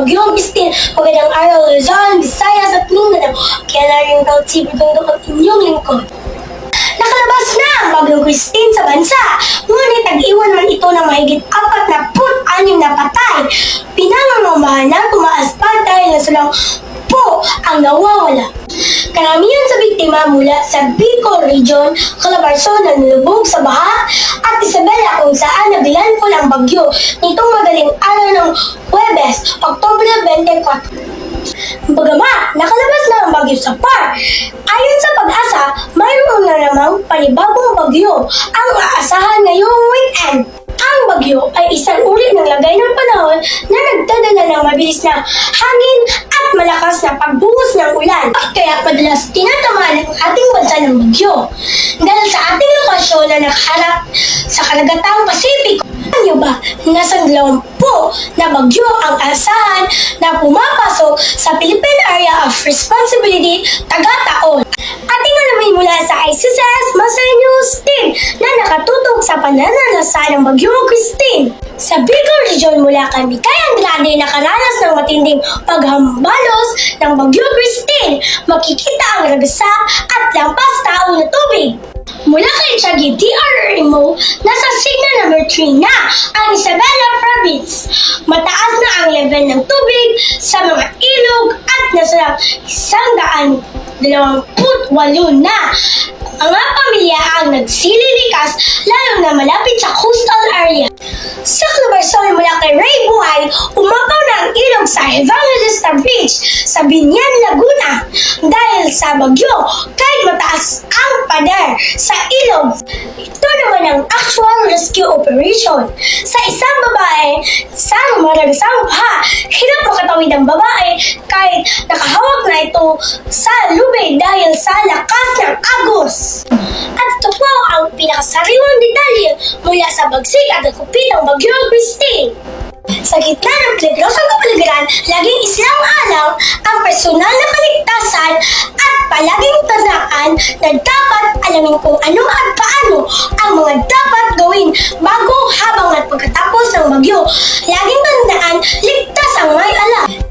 Bagyong Christine. Magandang araw, Luzon, Visayas at Mindanao. Kaya na rin daw tibigong ang inyong lingkod. Nakalabas na ang Bagyong Christine sa bansa, ngunit nag-iwan man ito ng mahigit 46 na patay. Pinangangambahan na tumaas pa dahil nasulang po ang nawawala. Karamihan sa biktima mula sa Bicol Region, Calabarzon na nalubog sa baha at Isabela kung saan nabilanfol ang bagyo nitong madaling araw ng Huwebes, Oktubre 24. Bagamat nakalabas na ang bagyo sa PAR, ayon sa Pag-asa, mayroon na namang panibagong bagyo ang aasahan ngayong weekend. Ang bagyo ay isang uri ng lagay ng panahon na nagdadala ng mabilis na hangin at malakas na pagbuhos ng ulan. Kaya madalas tinatamaan ng ating bansa ng bagyo. Dahil sa ating lokasyon na nakaharap sa karagatang Pasipiko, niyo ba nasa 20 na bagyo ang asahan na pumapasok sa Philippine Area of Responsibility taga-taon? Ating alamin mula sa ICCS Master News Team na nakatutok sa pananalasa ng Bagyong Christine. Sa Bicol Region mula kay Mikay Andrade nakaranas ng matinding paghambalos ng Bagyong Christine. Makikita ang ragsak at lampas tao na tubig. Mula kay Tiagi DRMO, nasa signal number 3 na ang Isabela Province. Mataas na ang level ng tubig sa mga ilog at nasa 128 na. Ang mga pamilya ang nagsililikas lalo na malapit sa coastal area. Sa Calabarzon mula kay Ray Buhay, umapaw na ang ilog sa Evangelista Beach sa Binyan, Laguna. Dahil sa bagyo, kahit mataas ang pader sa ilog, ito naman ang actual rescue operation. Sa isang babae, sa maragasang baha, hirap makatawid ang babae kahit nakahawak na ito sa lubid dahil sa lakas ng agos. At ito po ang pinakasariwang detalye mula sa bagsik at nagkupit ng Bagyong Christine. Sa gitna ng peligrosong kapaligiran, laging isinaang-alang ang personal na kaligtasan at palaging tandaan na dapat alamin kung ano at paano ang mga dapat gawin bago, habang at pagkatapos ng bagyo. Laging tandaan, ligtas ang may alam.